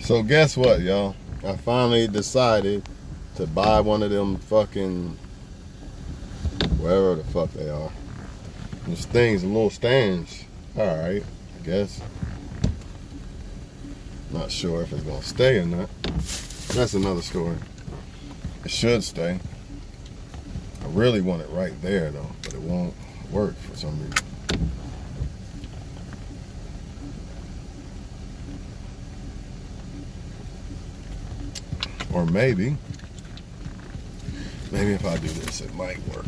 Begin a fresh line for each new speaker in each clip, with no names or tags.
So guess what, y'all? I finally decided to buy one of them fucking, wherever the fuck they are. Those things, the little stands. Alright, I guess. Not sure if it's gonna stay or not. That's another story. It should stay. I really want it right there though, but it won't work for some reason. Or maybe if I do this, it might work.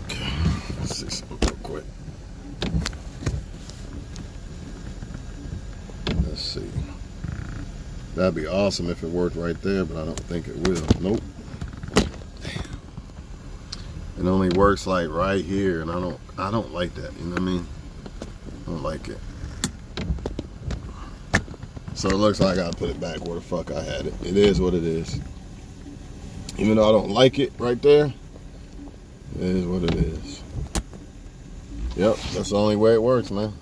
Let's see something real quick. Let's see. That'd be awesome if it worked right there, but I don't think it will. Nope. It only works like right here, and I don't like that. You know what I mean? I don't like it. So it looks like I put it back where the fuck I had it. It is what it is. Even though I don't like it right there, it is what it is. Yep, that's the only way it works, man.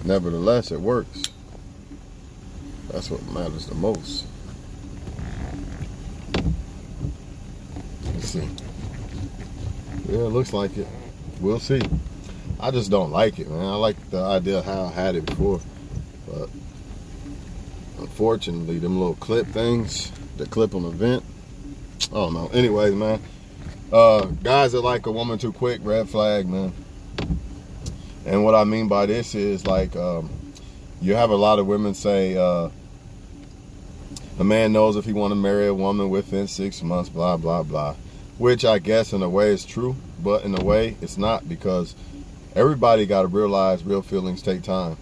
Nevertheless, it works. That's what matters the most. Let's see. Yeah, it looks like it. We'll see. I just don't like it, man. I like the idea of how I had it before. But unfortunately, them little clip things, the clip on the vent, I don't know. Anyways, man. Guys that like a woman too quick, red flag, man. And what I mean by this is like, you have a lot of women say, a man knows if he want to marry a woman within 6 months, blah, blah, blah. Which I guess in a way is true, but in a way it's not, because everybody got to realize real feelings take time.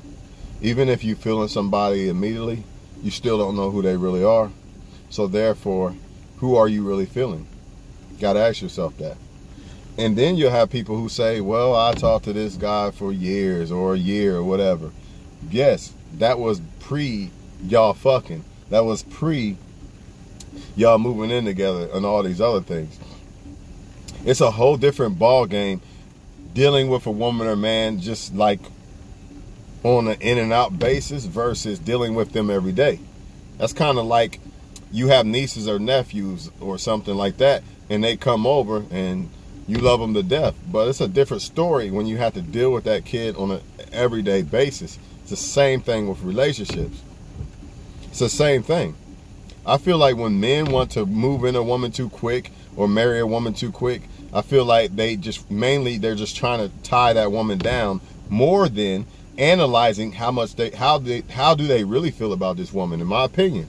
Even if you feeling somebody immediately, you still don't know who they really are. So therefore, who are you really feeling? Got to ask yourself that. And then you'll have people who say, well, I talked to this guy for years or a year or whatever. Yes, that was pre y'all fucking. That was pre y'all moving in together and all these other things. It's a whole different ball game dealing with a woman or man just like on an in and out basis versus dealing with them every day. That's kind of like you have nieces or nephews or something like that, and they come over and you love them to death. But it's a different story when you have to deal with that kid on an everyday basis. It's the same thing with relationships. It's the same thing. I feel like when men want to move in a woman too quick or marry a woman too quick, I feel like they're just trying to tie that woman down more than analyzing how do they really feel about this woman, in my opinion.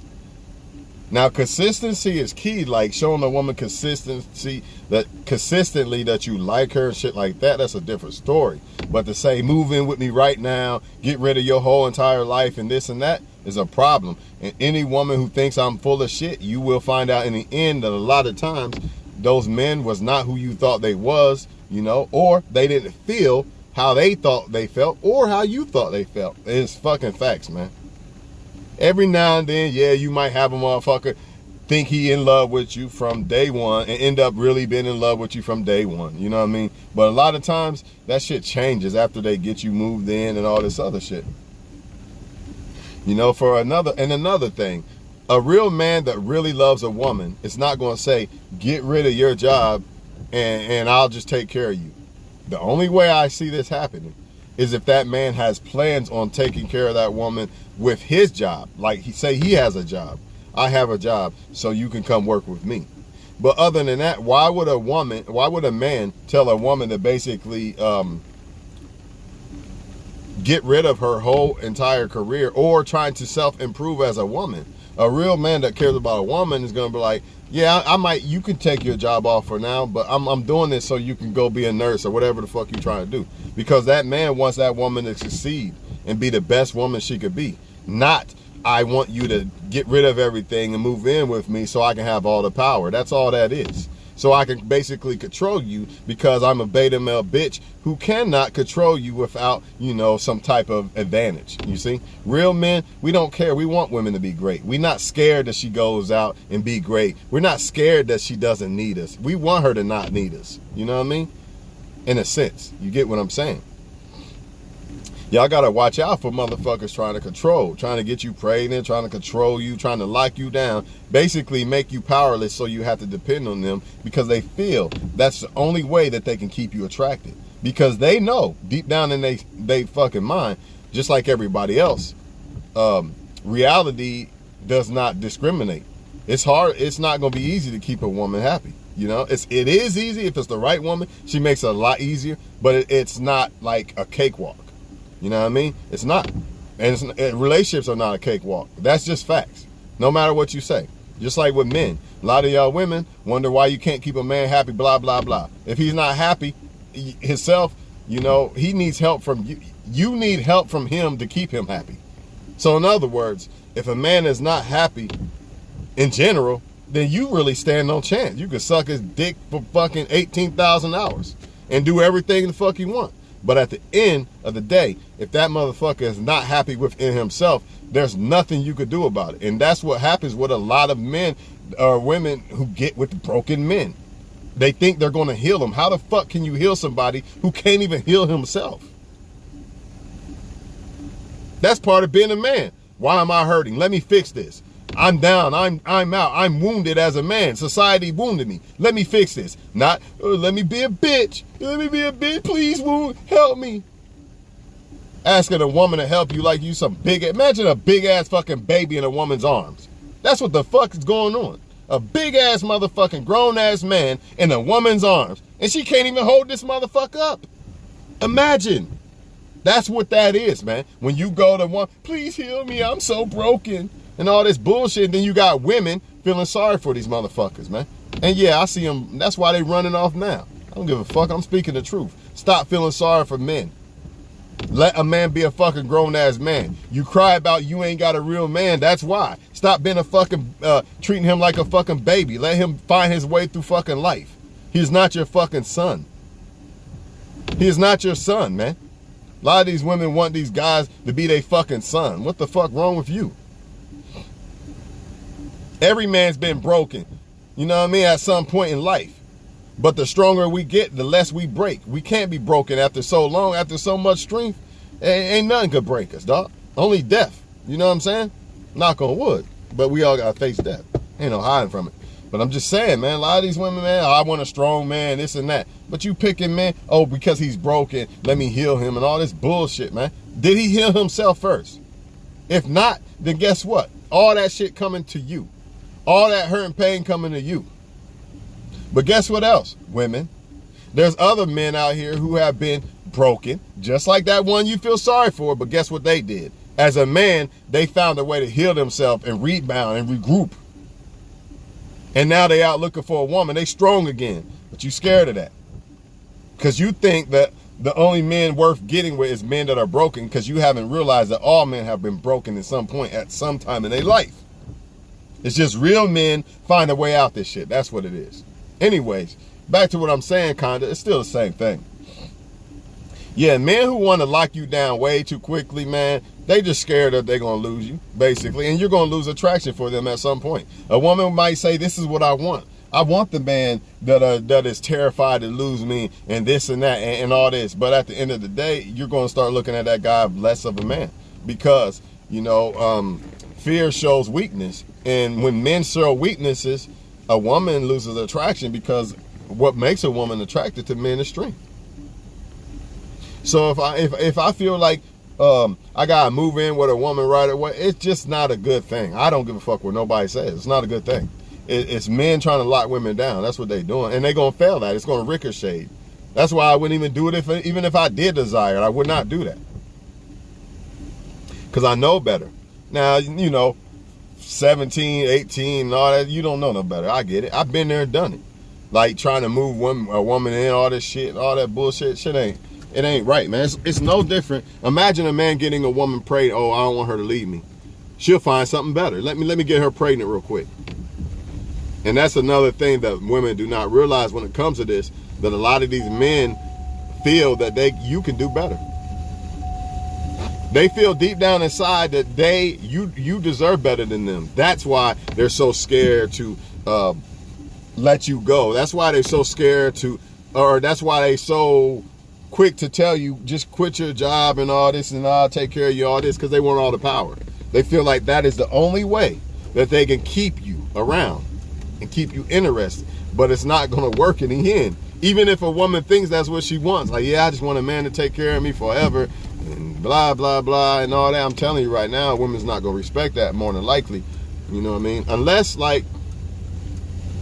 Now, consistency is key, like showing a woman consistently that you like her and shit like that, that's a different story. But to say, move in with me right now, get rid of your whole entire life and this and that is a problem. And any woman who thinks I'm full of shit, you will find out in the end that a lot of times those men was not who you thought they was, you know, or they didn't feel how they thought they felt or how you thought they felt. It's fucking facts, man. Every now and then, yeah, you might have a motherfucker think he in love with you from day one and end up really being in love with you from day one. You know what I mean? But a lot of times, that shit changes after they get you moved in and all this other shit. You know, another thing, a real man that really loves a woman is not going to say, get rid of your job and I'll just take care of you. The only way I see this happening is if that man has plans on taking care of that woman with his job. Like he has a job. I have a job, so you can come work with me. But other than that, why would a man tell a woman to basically get rid of her whole entire career or trying to self-improve as a woman? A real man that cares about a woman is going to be like, yeah, you can take your job off for now, but I'm doing this so you can go be a nurse or whatever the fuck you're trying to do. Because that man wants that woman to succeed and be the best woman she could be. Not, I want you to get rid of everything and move in with me so I can have all the power. That's all that is. So I can basically control you because I'm a beta male bitch who cannot control you without, you know, some type of advantage. You see? Real men, we don't care. We want women to be great. We're not scared that she goes out and be great. We're not scared that she doesn't need us. We want her to not need us. You know what I mean? In a sense. You get what I'm saying? Y'all gotta watch out for motherfuckers trying to get you pregnant, trying to control you, trying to lock you down, basically make you powerless so you have to depend on them because they feel that's the only way that they can keep you attracted. Because they know deep down in they fucking mind, just like everybody else, reality does not discriminate. It's hard. It's not gonna be easy to keep a woman happy. You know, it is easy if it's the right woman. She makes it a lot easier, but it's not like a cakewalk. You know what I mean? It's not. And relationships are not a cakewalk. That's just facts. No matter what you say. Just like with men. A lot of y'all women wonder why you can't keep a man happy, blah, blah, blah. If he's not happy himself, you know, he needs help from you. You need help from him to keep him happy. So in other words, if a man is not happy in general, then you really stand no chance. You could suck his dick for fucking 18,000 hours and do everything the fuck you want. But at the end of the day, if that motherfucker is not happy within himself, there's nothing you could do about it. And that's what happens with a lot of men or women who get with broken men. They think they're going to heal them. How the fuck can you heal somebody who can't even heal himself? That's part of being a man. Why am I hurting? Let me fix this. I'm down. I'm out. I'm wounded as a man. Society wounded me. Let me fix this. Not, let me be a bitch. Let me be a bitch. Please, help me. Asking a woman to help you like you some big, imagine a big ass fucking baby in a woman's arms. That's what the fuck is going on. A big ass motherfucking grown ass man in a woman's arms. And she can't even hold this motherfucker up. Imagine. That's what that is, man. When you go to one, please heal me. I'm so broken. And all this bullshit, and then you got women feeling sorry for these motherfuckers, man. And yeah, I see them. That's why they running off now. I don't give a fuck. I'm speaking the truth. Stop feeling sorry for men. Let a man be a fucking grown-ass man. You cry about you ain't got a real man. That's why. Stop being a fucking, treating him like a fucking baby. Let him find his way through fucking life. He's not your fucking son. He is not your son, man. A lot of these women want these guys to be their fucking son. What the fuck wrong with you? Every man's been broken, you know what I mean, at some point in life. But the stronger we get, the less we break. We can't be broken after so long, after so much strength. Ain't nothing could break us, dog. Only death. You know what I'm saying? Knock on wood. But we all got to face death. Ain't no hiding from it. But I'm just saying, man, a lot of these women, man, I want a strong man, this and that. But you picking, man, oh, because he's broken, let me heal him and all this bullshit, man. Did he heal himself first? If not, then guess what? All that shit coming to you. All that hurt and pain coming to you. But guess what else, women? There's other men out here who have been broken, just like that one you feel sorry for, but guess what they did? As a man, they found a way to heal themselves and rebound and regroup. And now they out looking for a woman. They strong again, but you scared of that. Because you think that the only men worth getting with is men that are broken, because you haven't realized that all men have been broken at some point, at some time in their life. It's just real men find a way out this shit. That's what it is. Anyways, back to what I'm saying, kinda. It's still the same thing. Yeah, men who want to lock you down way too quickly, man, they just scared that they're going to lose you, basically. And you're going to lose attraction for them at some point. A woman might say, this is what I want. I want the man that is terrified to lose me and this and that and all this. But at the end of the day, you're going to start looking at that guy less of a man. Because, you know, fear shows weakness. And when men show weaknesses, a woman loses attraction, because what makes a woman attracted to men is strength. So if I feel like I gotta move in with a woman right away, it's just not a good thing. I don't give a fuck what nobody says. It's not a good thing. It's men trying to lock women down. That's what they're doing, and they're gonna fail that. It's gonna ricochet. That's why I wouldn't even do it even if I did desire it. I would not do that, because I know better. Now, you know, 17, 18, and all that, you don't know no better. I get it. I've been there and done it. Like trying to move a woman in, all this shit, all that bullshit. It ain't right, man. It's no different. Imagine a man getting a woman pregnant. Oh, I don't want her to leave me. She'll find something better. Let me get her pregnant real quick. And that's another thing that women do not realize when it comes to this, that a lot of these men feel that you can do better. They feel deep down inside that you deserve better than them. That's why they're so scared to let you go. That's why they're so scared to, or that's why they so quick to tell you, just quit your job and all this and I'll take care of you, all this, because they want all the power. They feel like that is the only way that they can keep you around and keep you interested. But it's not going to work in the end. Even if a woman thinks that's what she wants, like, yeah, I just want a man to take care of me forever and blah, blah, blah, and all that. I'm telling you right now, a woman's not going to respect that more than likely. You know what I mean? Unless, like,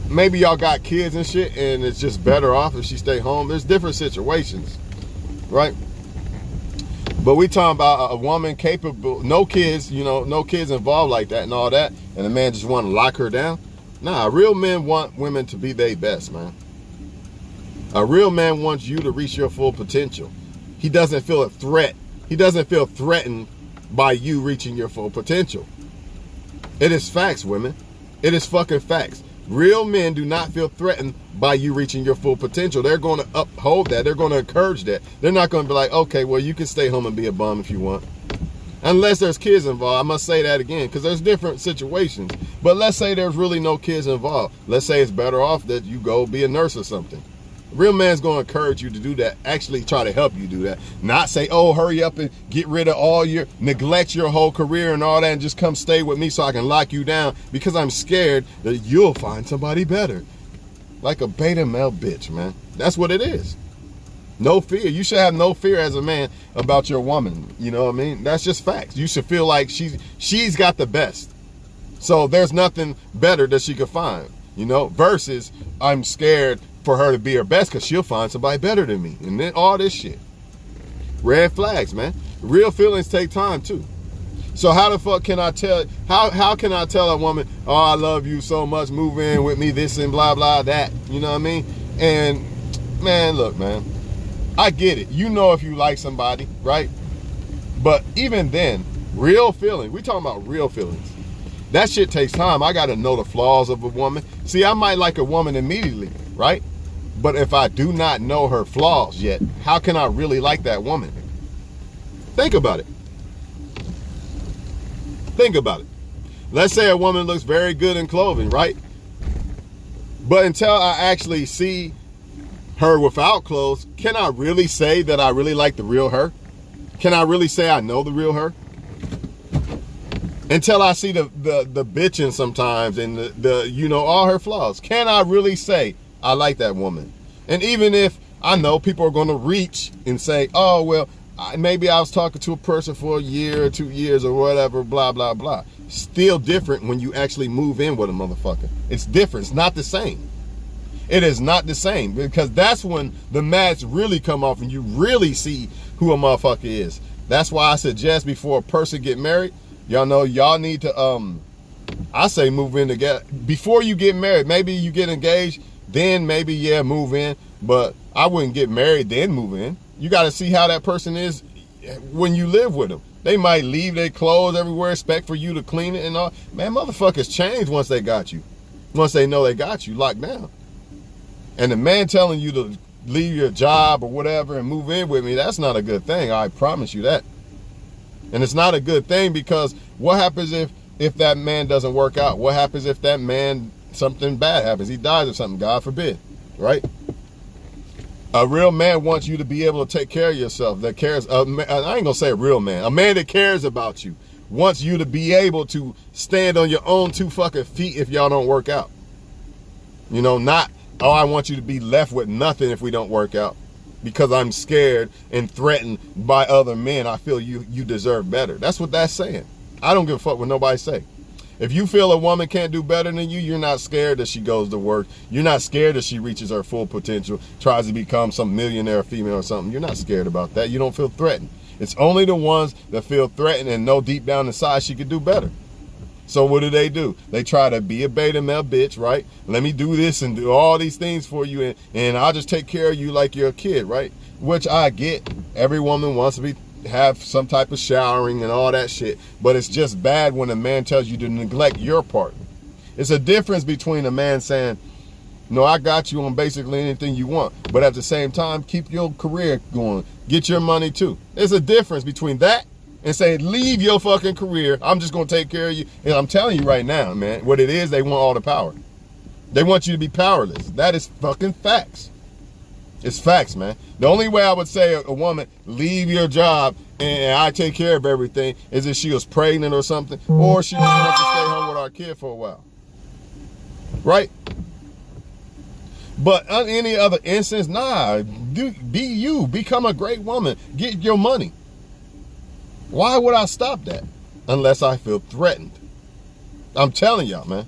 maybe y'all got kids and shit and it's just better off if she stay home. There's different situations, right? But we talking about a woman capable, no kids, you know, no kids involved like that and all that, and a man just want to lock her down. Nah, real men want women to be their best, man. A real man wants you to reach your full potential. He doesn't feel a threat. He doesn't feel threatened by you reaching your full potential. It is facts, women. It is fucking facts. Real men do not feel threatened by you reaching your full potential. They're going to uphold that. They're going to encourage that. They're not going to be like, okay, well, you can stay home and be a bum if you want. Unless there's kids involved. I must say that again, because there's different situations. But let's say there's really no kids involved. Let's say it's better off that you go be a nurse or something. A real man's going to encourage you to do that. Actually try to help you do that. Not say, oh, hurry up and get rid of all your, neglect your whole career and all that and just come stay with me so I can lock you down because I'm scared that you'll find somebody better. Like a beta male bitch, man. That's what it is. No fear. You should have no fear as a man about your woman. You know what I mean? That's just facts. You should feel like she's got the best. So there's nothing better that she could find, you know, versus I'm scared for her to be her best because she'll find somebody better than me. And then all this shit. Red flags, man. Real feelings take time too. So how the fuck can I tell, how can I tell a woman, oh, I love you so much, move in with me, this and blah, blah, that. You know what I mean? And man, look, man, I get it. You know if you like somebody, right? But even then, real feelings, we talking about real feelings. That shit takes time. I got to know the flaws of a woman. See, I might like a woman immediately, right? But if I do not know her flaws yet, how can I really like that woman? Think about it. Think about it. Let's say a woman looks very good in clothing, right? But until I actually see her without clothes, can I really say that I really like the real her? Can I really say I know the real her? Until I see the bitching sometimes and the you know, all her flaws. Can I really say I like that woman? And even if I know people are going to reach and say, oh, well, maybe I was talking to a person for a year or 2 years or whatever, blah, blah, blah. Still different when you actually move in with a motherfucker. It's different. It's not the same. It is not the same, because that's when the masks really come off and you really see who a motherfucker is. That's why I suggest before a person get married, y'all know y'all need to, I say move in together. Before you get married, maybe you get engaged, then maybe, yeah, move in. But I wouldn't get married, then move in. You got to see how that person is when you live with them. They might leave their clothes everywhere, expect for you to clean it and all. Man, motherfuckers change once they got you. Once they know they got you locked down. And the man telling you to leave your job or whatever and move in with me, that's not a good thing. I promise you that. And it's not a good thing because what happens if that man doesn't work out? What happens if that man, something bad happens? He dies or something, God forbid, right? A real man wants you to be able to take care of yourself. That cares. I ain't gonna say a real man. A man that cares about you wants you to be able to stand on your own 2 fucking feet if y'all don't work out. You know, not, oh, I want you to be left with nothing if we don't work out because I'm scared and threatened by other men. I feel you deserve better. That's what that's saying. I don't give a fuck what nobody say. If you feel a woman can't do better than you, you're not scared that she goes to work. You're not scared that she reaches her full potential, tries to become some millionaire female or something. You're not scared about that. You don't feel threatened. It's only the ones that feel threatened and know deep down inside she could do better. So what do? They try to be a beta male bitch, right? Let me do this and do all these things for you, and I'll just take care of you like you're a kid, right? Which I get. Every woman wants to have some type of showering and all that shit, but it's just bad when a man tells you to neglect your part. It's a difference between a man saying, no, I got you on basically anything you want, but at the same time, keep your career going, get your money too. There's a difference between that and saying, leave your fucking career, I'm just gonna take care of you. And I'm telling you right now, man, what it is, they want all the power. They want you to be powerless. That is fucking facts. It's facts, man. The only way I would say a woman, leave your job and I take care of everything, is if she was pregnant or something, or she just wants to stay home with our kid for a while. Right? But on any other instance, nah, be you. Become a great woman. Get your money. Why would I stop that? Unless I feel threatened. I'm telling y'all, man.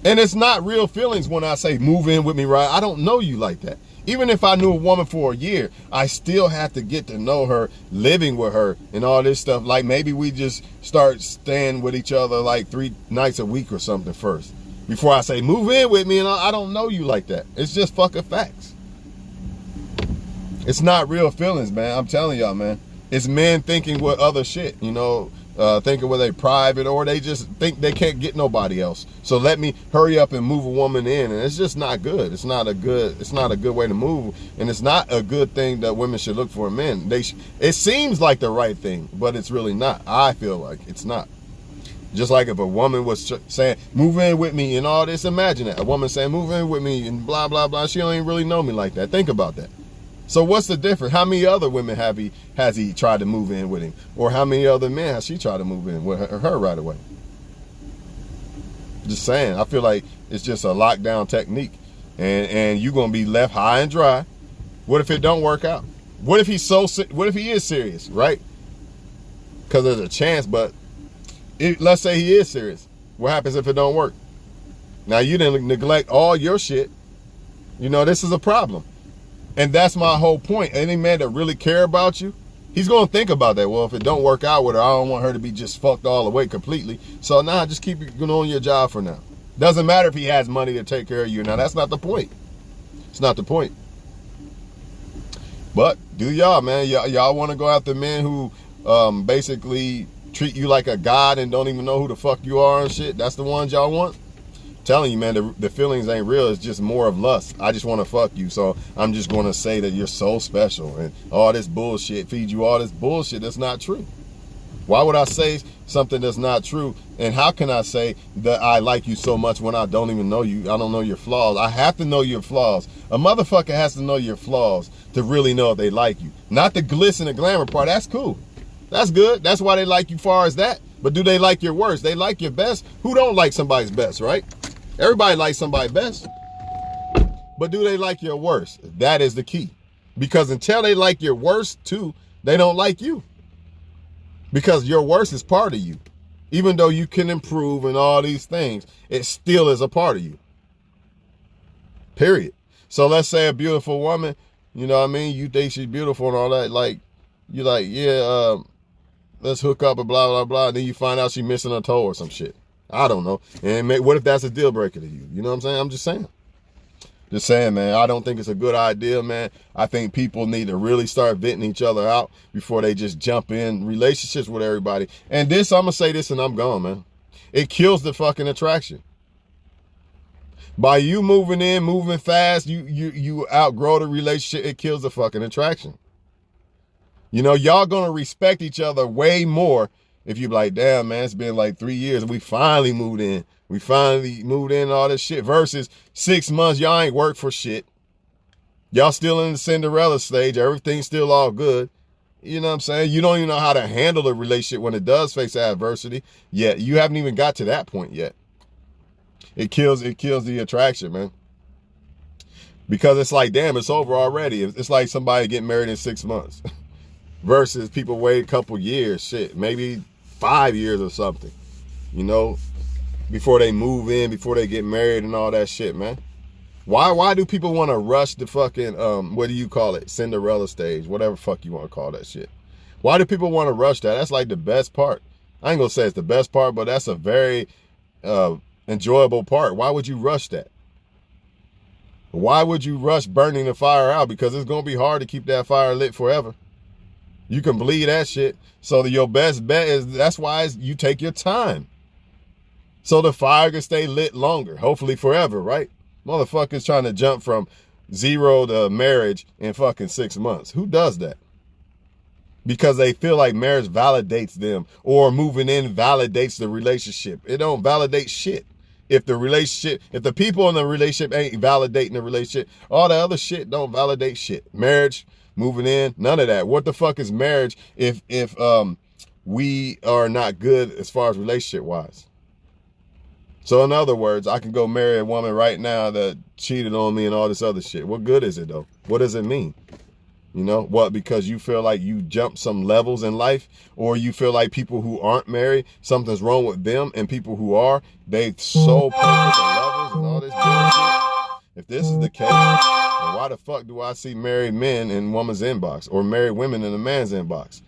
And it's not real feelings when I say move in with me, right? I don't know you like that. Even if I knew a woman for a year, I still have to get to know her, living with her and all this stuff. Like maybe we just start staying with each other like 3 nights a week or something first. Before I say move in with me, and I don't know you like that. It's just fucking facts. It's not real feelings, man. I'm telling y'all, man. It's men thinking with other shit, you know, thinking with they private, or they just think they can't get nobody else. So let me hurry up and move a woman in, and it's just not good. It's not a good way to move, and it's not a good thing that women should look for in men. It seems like the right thing, but it's really not. I feel like it's not. Just like if a woman was saying, move in with me and all this, imagine that. A woman saying, move in with me and blah, blah, blah. She don't even really know me like that. Think about that. So what's the difference? How many other women has he tried to move in with him? Or how many other men has she tried to move in with her right away? Just saying. I feel like it's just a lockdown technique. And you're going to be left high and dry. What if it don't work out? What if he is serious, right? Because there's a chance, but let's say he is serious. What happens if it don't work? Now you didn't neglect all your shit. You know, this is a problem. And that's my whole point. Any man that really care about you, he's going to think about that. Well, if it don't work out with her, I don't want her to be just fucked all the way completely. So nah, just keep going on your job for now. Doesn't matter if he has money to take care of you. Now, that's not the point. It's not the point. But do y'all, man. Y'all want to go after men who basically treat you like a god and don't even know who the fuck you are and shit? That's the ones y'all want? Telling you, man, the feelings ain't real. It's just more of lust. I just want to fuck you, so I'm just going to say that you're so special and all this bullshit, feed you all this bullshit that's not true. Why would I say something that's not true? And how can I say that I like you so much when I don't even know you? I don't know your flaws. I have to know your flaws. A motherfucker has to know your flaws to really know if they like you. Not the glitz and the glamour part. That's cool. That's good. That's why they like you far as that. But do they like your worst? They like your best? Who don't like somebody's best, right? Everybody likes somebody's best. But do they like your worst? That is the key. Because until they like your worst too, they don't like you. Because your worst is part of you. Even though you can improve and all these things, it still is a part of you. Period. So let's say a beautiful woman, you know what I mean? You think she's beautiful and all that. Like, you're like, yeah, let's hook up and blah, blah, blah. And then you find out she's missing a toe or some shit. I don't know. And what if that's a deal breaker to you? You know what I'm saying? I'm just saying. Just saying, man. I don't think it's a good idea, man. I think people need to really start vetting each other out before they just jump in relationships with everybody. And this, I'm going to say this and I'm gone, man. It kills the fucking attraction. By you moving in, moving fast, you outgrow the relationship. It kills the fucking attraction. You know, y'all going to respect each other way more if you be like, damn, man, it's been like 3 years and we finally moved in. We finally moved in and all this shit versus 6 months. Y'all ain't worked for shit. Y'all still in the Cinderella stage. Everything's still all good. You know what I'm saying? You don't even know how to handle a relationship when it does face adversity. Yet you haven't even got to that point yet. It kills the attraction, man. Because it's like, damn, it's over already. It's like somebody getting married in 6 months versus people wait a couple years, shit, maybe 5 years or something, you know, before they move in, before they get married and all that shit, man. Why do people want to rush the fucking, what do you call it? Cinderella stage, whatever fuck you want to call that shit. Why do people want to rush that? That's like the best part. I ain't gonna say it's the best part, but that's a very enjoyable part. Why would you rush that? Why would you rush burning the fire out? Because it's going to be hard to keep that fire lit forever. You can bleed that shit. So your best bet is, that's why you take your time. So the fire can stay lit longer, hopefully forever, right? Motherfuckers trying to jump from 0 to marriage in fucking 6 months. Who does that? Because they feel like marriage validates them or moving in validates the relationship. It don't validate shit. If the people in the relationship ain't validating the relationship, all the other shit don't validate shit. Marriage, moving in, none of that. What the fuck is marriage if we are not good as far as relationship wise? So in other words, I can go marry a woman right now that cheated on me and all this other shit. What good is it though? What does it mean? You know what? Because you feel like you jumped some levels in life, or you feel like people who aren't married, something's wrong with them, and people who are, they so perfect on levels and all this bullshit. If this is the case, then why the fuck do I see married men in woman's inbox or married women in a man's inbox?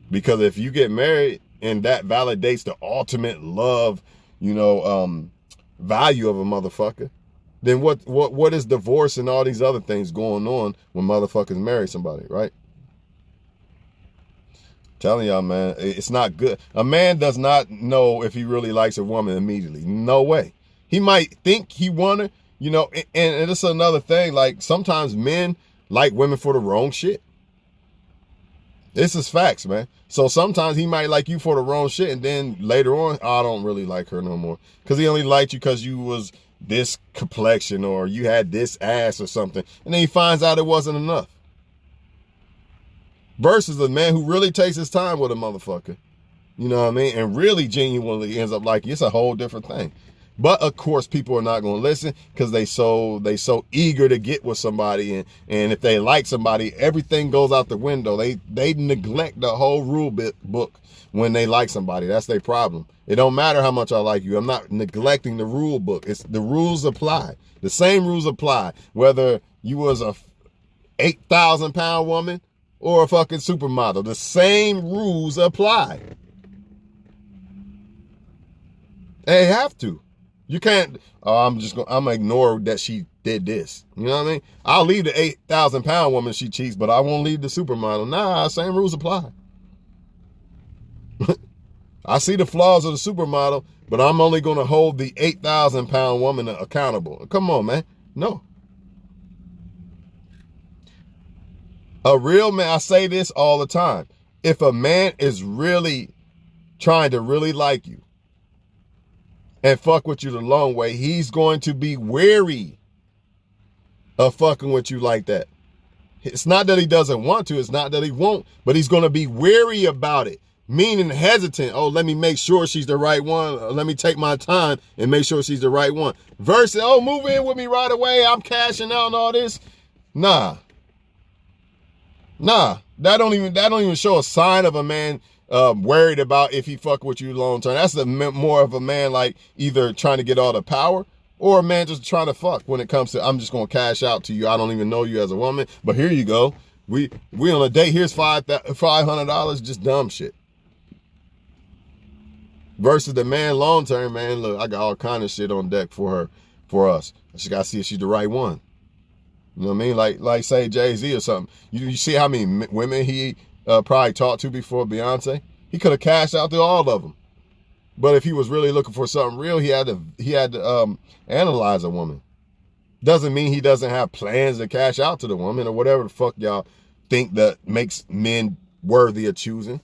Because if you get married and that validates the ultimate love, value of a motherfucker, then what is divorce and all these other things going on when motherfuckers marry somebody, right? Telling y'all, man, it's not good. A man does not know if he really likes a woman immediately. No way. He might think he want her, and it's another thing. Like, sometimes men like women for the wrong shit. This is facts, man. So sometimes he might like you for the wrong shit, and then later on, I don't really like her no more. Because he only liked you because you was this complexion or you had this ass or something. And then he finds out it wasn't enough. Versus a man who really takes his time with a motherfucker. You know what I mean? And really genuinely ends up like you. It's a whole different thing. But of course, people are not going to listen because they so eager to get with somebody, and if they like somebody, everything goes out the window. They neglect the whole rule book when they like somebody. That's their problem. It don't matter how much I like you. I'm not neglecting the rule book. It's the rules apply. The same rules apply whether you was a 8,000-pound woman or a fucking supermodel. The same rules apply. They have to. You can't, I'm gonna ignore that she did this. You know what I mean? I'll leave the 8,000-pound woman she cheats, but I won't leave the supermodel. Nah, same rules apply. I see the flaws of the supermodel, but I'm only gonna hold the 8,000-pound woman accountable. Come on, man. No. A real man, I say this all the time. If a man is really trying to really like you, and fuck with you the long way, he's going to be wary of fucking with you like that. It's not that he doesn't want to, it's not that he won't, but he's going to be wary about it. Meaning hesitant. Oh, let me make sure she's the right one. Let me take my time and make sure she's the right one. Versus, oh, move in with me right away. I'm cashing out and all this. Nah. That don't even show a sign of a man worried about if he fuck with you long term. That's more of a man like either trying to get all the power, or a man just trying to fuck when it comes to, I'm just gonna cash out to you. I don't even know you as a woman, but here you go. We on a date. Here's $500. Just dumb shit. Versus the man long term, man. Look, I got all kind of shit on deck for us. I just gotta see if she's the right one. You know what I mean? Like say Jay-Z or something. You see how many women he probably talked to before Beyonce? He could have cashed out to all of them. But if he was really looking for something real, he had to analyze a woman. Doesn't mean he doesn't have plans to cash out to the woman or whatever the fuck y'all think that makes men worthy of choosing.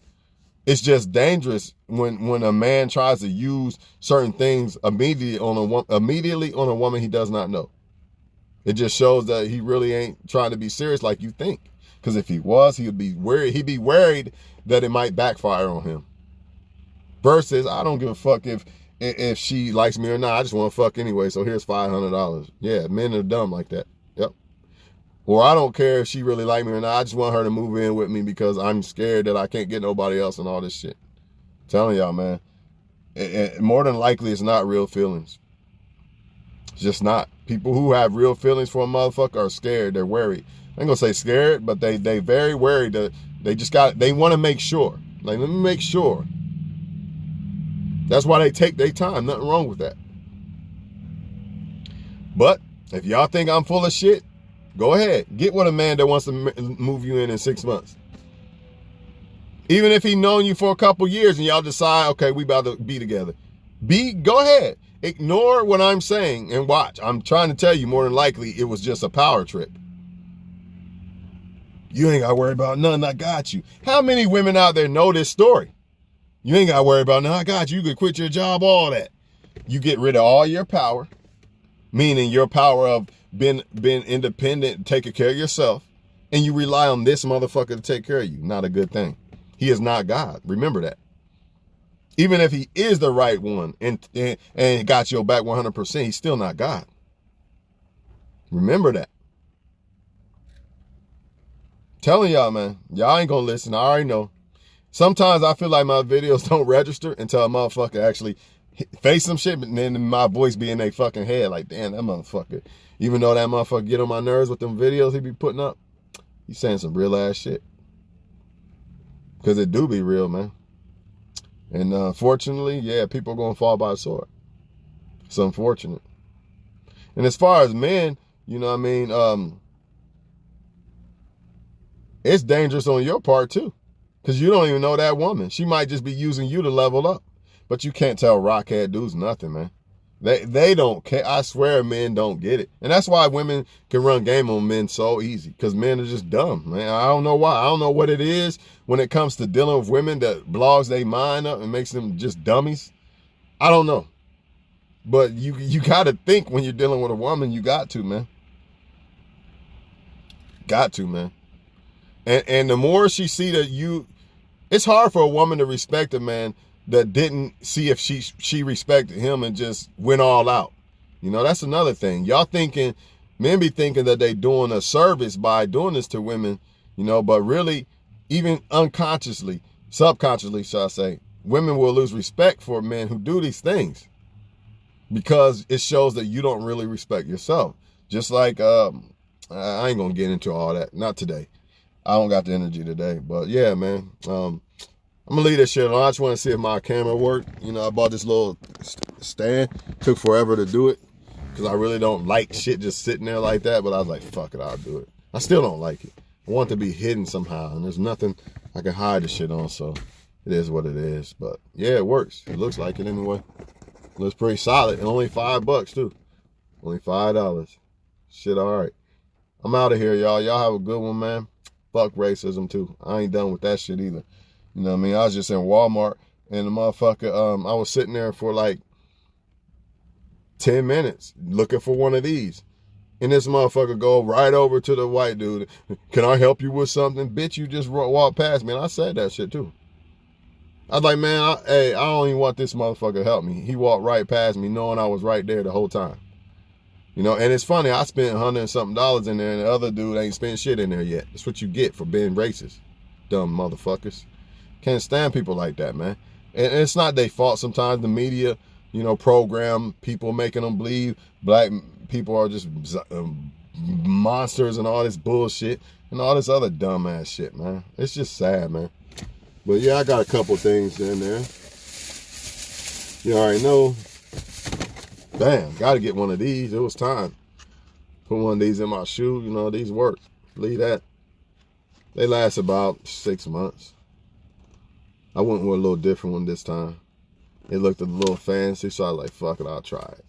It's just dangerous when a man tries to use certain things immediately on a woman he does not know. It just shows that he really ain't trying to be serious like you think. Because if he was, he'd be worried that it might backfire on him. Versus, I don't give a fuck if she likes me or not. I just want to fuck anyway, so here's $500. Yeah, men are dumb like that. Yep. Or I don't care if she really like me or not. I just want her to move in with me because I'm scared that I can't get nobody else and all this shit. I'm telling y'all, man. More than likely, it's not real feelings. It's just not. People who have real feelings for a motherfucker are scared. They're worried. I ain't gonna say scared, but they very worried. That they want to make sure. Like, let me make sure. That's why they take their time. Nothing wrong with that. But if y'all think I'm full of shit, go ahead. Get with a man that wants to move you in 6 months. Even if he known you for a couple years and y'all decide, okay, we about to be together. Go ahead. Ignore what I'm saying and watch. I'm trying to tell you, more than likely, it was just a power trip. You ain't got to worry about nothing. I got you. How many women out there know this story? You ain't got to worry about nothing. I got you. You could quit your job, all that. you get rid of all your power, meaning your power of being independent, taking care of yourself, and you rely on this motherfucker to take care of you. Not a good thing. He is not God. Remember that. Even if he is the right one and got your back 100%, he's still not God. Remember that. Telling y'all, man, y'all ain't gonna listen. I already know. Sometimes I feel like my videos don't register until a motherfucker actually face some shit, but then my voice be in their fucking head like, damn, that motherfucker. Even though that motherfucker get on my nerves with them videos he be putting up, he's saying some real ass shit. Because it do be real, man. And unfortunately, yeah, people are gonna fall by the sword. It's unfortunate. And as far as men, you know what I mean, it's dangerous on your part too. Because you don't even know that woman. She might just be using you to level up. But you can't tell rockhead dudes nothing, man. They don't care. I swear men don't get it. And that's why women can run game on men so easy. Because men are just dumb, man. I don't know why. I don't know what it is when it comes to dealing with women that blogs their mind up and makes them just dummies. I don't know. But you got to think when you're dealing with a woman. You got to, man. Got to, man. And the more she see that you... It's hard for a woman to respect a man that didn't see if she respected him and just went all out. You know, that's another thing. Y'all thinking, men be thinking that they doing a service by doing this to women, you know, but really, even unconsciously, subconsciously, shall I say, women will lose respect for men who do these things because it shows that you don't really respect yourself. Just like, I ain't gonna get into all that, not today. I don't got the energy today, but yeah, man. I'm gonna leave this shit alone. I just want to see if my camera worked. You know, I bought this little stand. Took forever to do it because I really don't like shit just sitting there like that. But I was like, fuck it, I'll do it. I still don't like it. I want it to be hidden somehow, and there's nothing I can hide the shit on. So it is what it is. But yeah, it works. It looks like it anyway. It looks pretty solid, and only $5 too. Only $5. Shit, all right. I'm out of here, y'all. Y'all have a good one, man. Fuck racism too. I ain't done with that shit either. You know what I mean? I was just in Walmart and the motherfucker, I was sitting there for like 10 minutes looking for one of these. And this motherfucker go right over to the white dude. Can I help you with something? Bitch, you just walked past me. And I said that shit too. I was like, man, I don't even want this motherfucker to help me. He walked right past me knowing I was right there the whole time. You know, and it's funny, I spent $100 and something in there and the other dude ain't spent shit in there yet. That's what you get for being racist. Dumb motherfuckers. Can't stand people like that, man. And it's not their fault. Sometimes the media, you know, program people making them believe black people are just monsters and all this bullshit and all this other dumbass shit, man. It's just sad, man. But yeah, I got a couple things in there. You already know. Damn, got to get one of these. It was time. Put one of these in my shoe. You know, these work. Believe that. They last about 6 months. I went with a little different one this time. It looked a little fancy, so I was like, fuck it, I'll try it.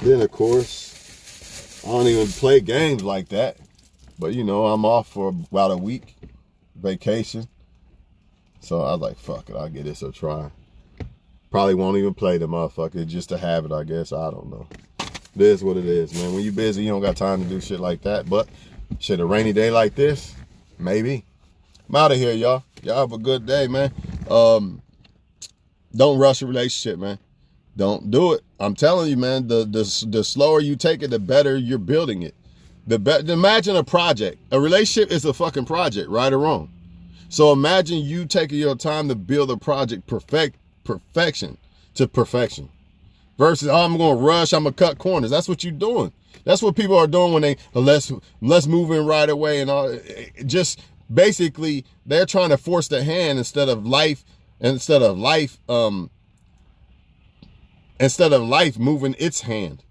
Then, of course, I don't even play games like that. But, you know, I'm off for about a week. Vacation. So I was like, fuck it, I'll give this a try. Probably won't even play the motherfucker just to have it, I guess. I don't know. It is what it is, man. When you busy, you don't got time to do shit like that. But shit, a rainy day like this, maybe. I'm out of here, y'all. Y'all have a good day, man. Don't rush a relationship, man. Don't do it. I'm telling you, man, the slower you take it, the better you're building it. Imagine a project. A relationship is a fucking project, right or wrong. So imagine you taking your time to build a project perfection to perfection versus, oh, I'm going to rush, I'm going to cut corners. That's what you're doing. That's what people are doing when they let's move in right away and all. Just basically they're trying to force the hand instead of life moving its hand.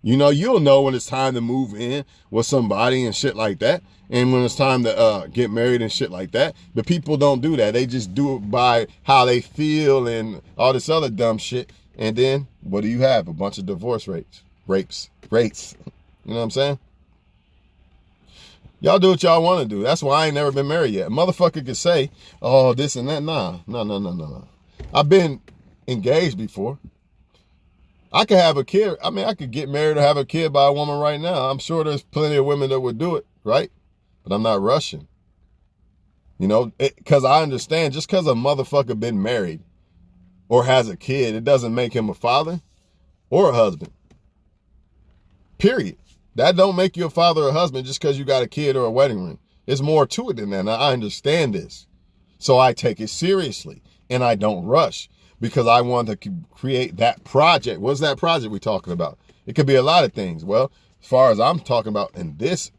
You know, you'll know when it's time to move in with somebody and shit like that. And when it's time to get married and shit like that. But people don't do that. They just do it by how they feel and all this other dumb shit. And then what do you have? A bunch of divorce rates. You know what I'm saying? Y'all do what y'all want to do. That's why I ain't never been married yet. A motherfucker could say, oh, this and that. Nah. I've been engaged before. I could have a kid. I mean, I could get married or have a kid by a woman right now. I'm sure there's plenty of women that would do it, right? But I'm not rushing. You know, because I understand just because a motherfucker been married or has a kid, it doesn't make him a father or a husband. Period. That don't make you a father or a husband just because you got a kid or a wedding ring. There's more to it than that. Now, I understand this. So I take it seriously and I don't rush because I want to create that project. What's that project we talking about? It could be a lot of things. Well, as far as I'm talking about in this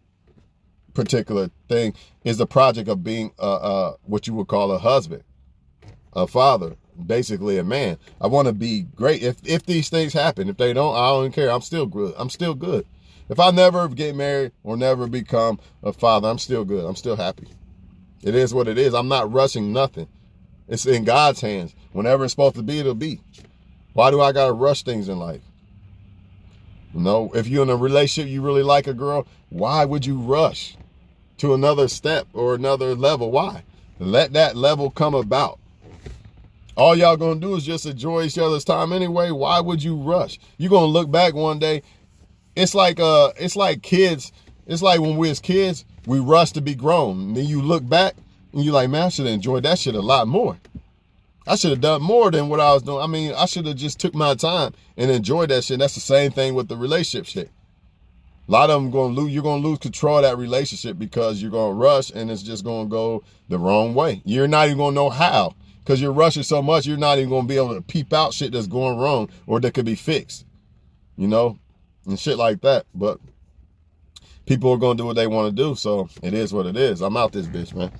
particular thing is the project of being what you would call a husband, a father, basically a man. I want to be great. If these things happen, if they don't, I don't care. I'm still good. I'm still good. If I never get married or never become a father, I'm still good. I'm still happy. It is what it is. I'm not rushing nothing. It's in God's hands. Whenever it's supposed to be, it'll be. Why do I got to rush things in life? You know, if you're in a relationship, you really like a girl, why would you rush to another step or another level? Why? Let that level come about. All y'all gonna do is just enjoy each other's time anyway. Why would you rush? You're gonna look back one day. It's like kids. It's like when we was kids, we rush to be grown. And then you look back and you're like, man, I should have enjoyed that shit a lot more. I should have done more than what I was doing. I mean, I should have just took my time and enjoyed that shit. That's the same thing with the relationship shit. A lot of them you're going to lose control of that relationship because you're going to rush and it's just going to go the wrong way. You're not even going to know how because you're rushing so much. You're not even going to be able to peep out shit that's going wrong or that could be fixed, you know, and shit like that. But people are going to do what they want to do. So it is what it is. I'm out this bitch, man.